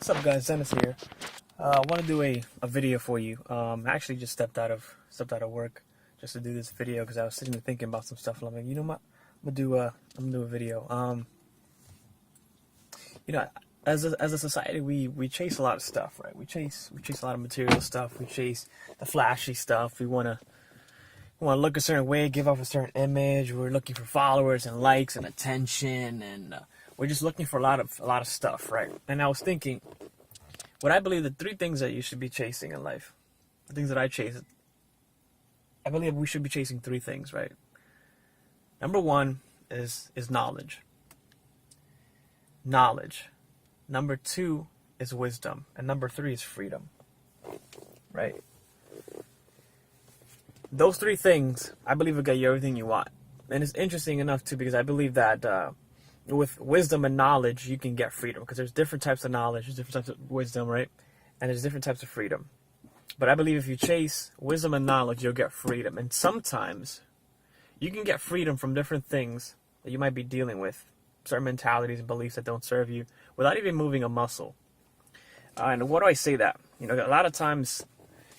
What's up, guys? Dennis here. I want to do a video for you. I actually just stepped out of work just to do this video because I was sitting there thinking about some stuff. And I'm like, you know what? I'm gonna do a video. As a society, we chase a lot of stuff, right? We chase a lot of material stuff. We chase the flashy stuff. We wanna look a certain way, give off a certain image. We're looking for followers and likes and attention, and we're just looking for a lot of stuff, right? And I was thinking, what I believe the three things that you should be chasing in life, the things that I chase, I believe we should be chasing three things, right? Number one is knowledge. Knowledge. Number two is wisdom, and number three is freedom, right? Those three things, I believe, will get you everything you want. And it's interesting enough, too, because I believe that with wisdom and knowledge, you can get freedom. Because there's different types of knowledge, there's different types of wisdom, right? And there's different types of freedom. But I believe if you chase wisdom and knowledge, you'll get freedom. And sometimes you can get freedom from different things that you might be dealing with, certain mentalities and beliefs that don't serve you, without even moving a muscle. And what do I say that? A lot of times,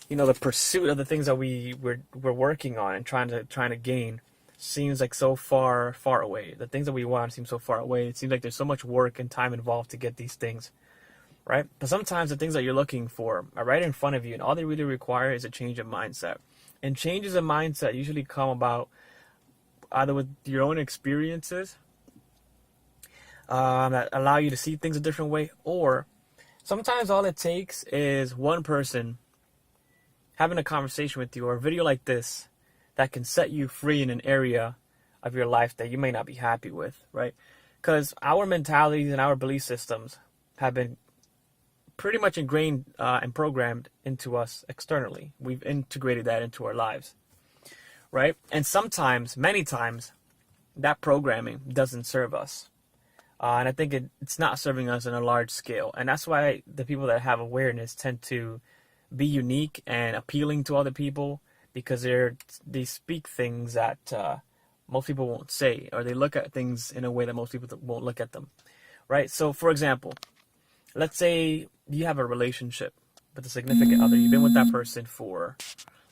the pursuit of the things that we're working on and trying to gain seems like so far away. The things that we want seem so far away. It seems like there's so much work and time involved to get these things, right? But sometimes the things that you're looking for are right in front of you, and all they really require is a change of mindset. And changes of mindset usually come about either with your own experiences that allow you to see things a different way, or sometimes all it takes is one person having a conversation with you, or a video like this that can set you free in an area of your life that you may not be happy with, right? Because our mentalities and our belief systems have been pretty much ingrained and programmed into us externally. We've integrated that into our lives, right? And sometimes, many times, that programming doesn't serve us. And I think it's not serving us on a large scale. And that's why the people that have awareness tend to be unique and appealing to other people, because they speak things that most people won't say, or they look at things in a way that most people won't look at them, right? So, for example, let's say you have a relationship with a significant other. You've been with that person for,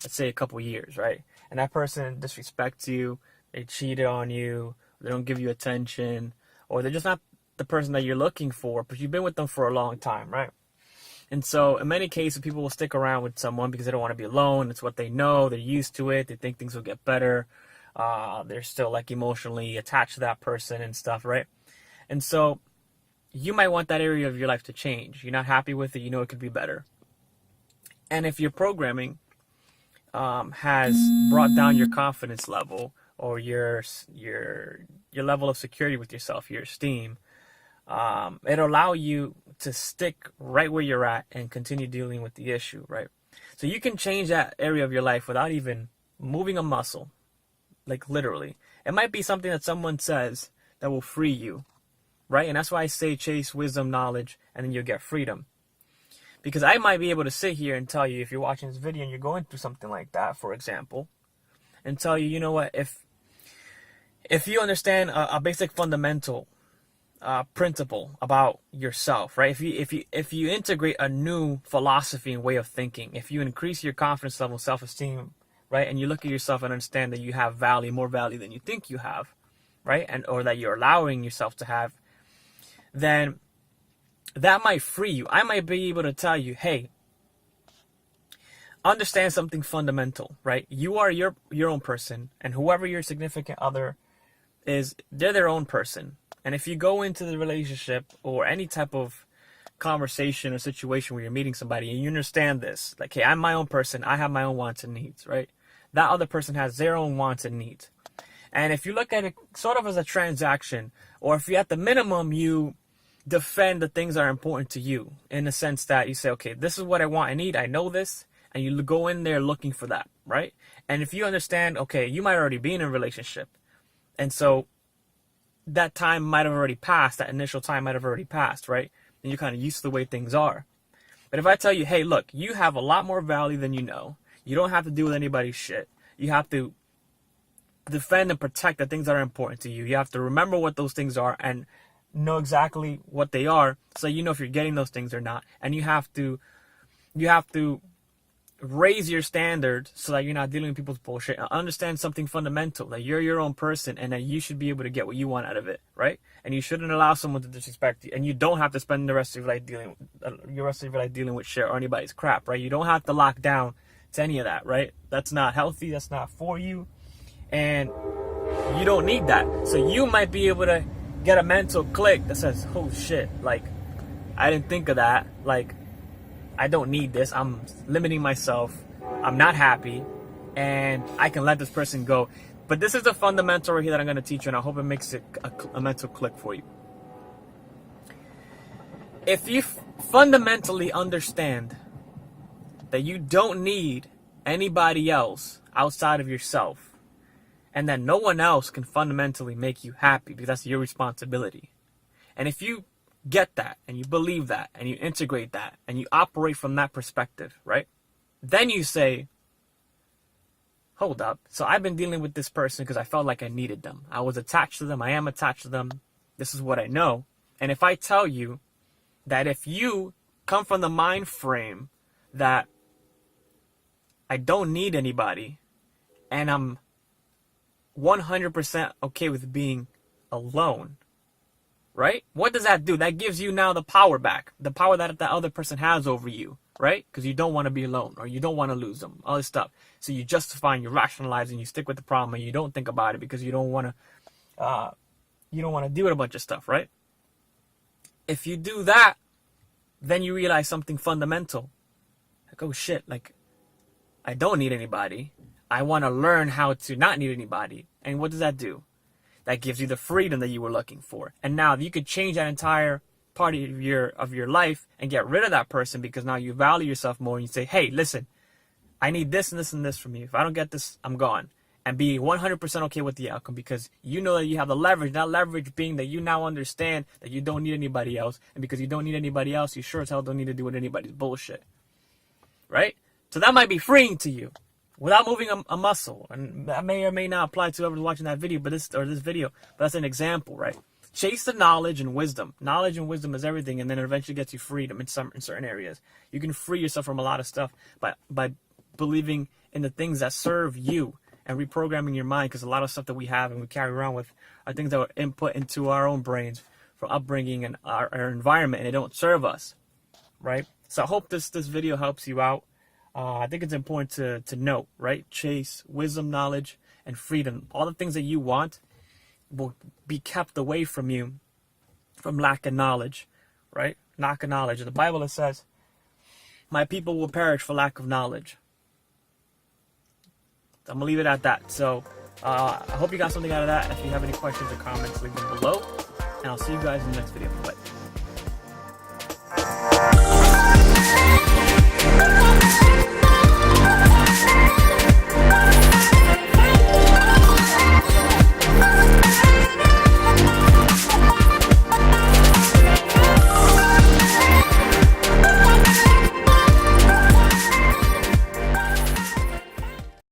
let's say, a couple years, right? And that person disrespects you, they cheated on you, they don't give you attention, or they're just not the person that you're looking for, but you've been with them for a long time, right? And so in many cases, people will stick around with someone because they don't want to be alone. It's what they know. They're used to it. They think things will get better. They're still emotionally attached to that person and stuff, right? And so you might want that area of your life to change. You're not happy with it. You know it could be better. And if your programming has brought down your confidence level, or your level of security with yourself, your esteem, it'll allow you to stick right where you're at and continue dealing with the issue, right? So you can change that area of your life without even moving a muscle, literally. It might be something that someone says that will free you, right? And that's why I say chase wisdom, knowledge, and then you'll get freedom. Because I might be able to sit here and tell you, if you're watching this video and you're going through something like that, for example, and tell you, you know what, if you understand a basic fundamental principle about yourself, right? If you integrate a new philosophy and way of thinking, if you increase your confidence level, self-esteem, right, and you look at yourself and understand that you have value, more value than you think you have, right, or that you're allowing yourself to have, then that might free you. I might be able to tell you, hey, understand something fundamental, right? You are your own person, and whoever your significant other is, they're their own person. And if you go into the relationship or any type of conversation or situation where you're meeting somebody and you understand this, hey, I'm my own person, I have my own wants and needs, right? That other person has their own wants and needs. And if you look at it sort of as a transaction, or if you at the minimum you defend the things that are important to you, in the sense that you say, okay, this is what I want and need, I know this, and you go in there looking for that, right? And if you understand, okay, you might already be in a relationship, and so that time might have already passed, that initial time might have already passed, right? And you're kind of used to the way things are. But if I tell you, hey, look, you have a lot more value than you know. You don't have to deal with anybody's shit. You have to defend and protect the things that are important to you. You have to remember what those things are and know exactly what they are, so you know if you're getting those things or not. And you have to raise your standards so that you're not dealing with people's bullshit. Understand something fundamental, that you're your own person and that you should be able to get what you want out of it, right? And you shouldn't allow someone to disrespect you. And you don't have to spend the rest of your life dealing with shit or anybody's crap, right? You don't have to lock down to any of that, right? That's not healthy. That's not for you. And you don't need that. So you might be able to get a mental click that says, oh shit, like, I didn't think of that. Like, I don't need this. I'm limiting myself. I'm not happy. And I can let this person go. But this is the fundamental right here that I'm going to teach you. And I hope it makes it a mental click for you. If you fundamentally understand that you don't need anybody else outside of yourself, and that no one else can fundamentally make you happy because that's your responsibility. And if you get that and you believe that and you integrate that and you operate from that perspective, right? Then you say, hold up. So I've been dealing with this person because I felt like I needed them. I was attached to them. I am attached to them. This is what I know. And if I tell you that if you come from the mind frame that I don't need anybody and I'm 100% okay with being alone, right? What does that do? That gives you now the power back. The power that the other person has over you, right? Because you don't want to be alone or you don't want to lose them. All this stuff. So you justify and you rationalize and you stick with the problem and you don't think about it because you don't want to deal with a bunch of stuff, right? If you do that, then you realize something fundamental. Like, oh shit, like, I don't need anybody. I want to learn how to not need anybody. And what does that do? That gives you the freedom that you were looking for. And now you could change that entire part of your life and get rid of that person because now you value yourself more and you say, hey, listen, I need this and this and this from you. If I don't get this, I'm gone. And be 100% okay with the outcome because you know that you have the leverage. That leverage being that you now understand that you don't need anybody else. And because you don't need anybody else, you sure as hell don't need to do with anybody's bullshit. Right? So that might be freeing to you without moving a muscle. And that may or may not apply to whoever's watching that video, but this video. But that's an example, right? Chase the knowledge and wisdom. Knowledge and wisdom is everything, and then it eventually gets you freedom in certain areas. You can free yourself from a lot of stuff by believing in the things that serve you and reprogramming your mind, because a lot of stuff that we have and we carry around with are things that were input into our own brains from upbringing and our environment, and they don't serve us, right? So I hope this video helps you out. I think it's important to note, right? Chase wisdom, knowledge, and freedom. All the things that you want will be kept away from you from lack of knowledge, right? Lack of knowledge. In the Bible, it says, my people will perish for lack of knowledge. I'm going to leave it at that. So I hope you got something out of that. If you have any questions or comments, leave them below. And I'll see you guys in the next video. Bye.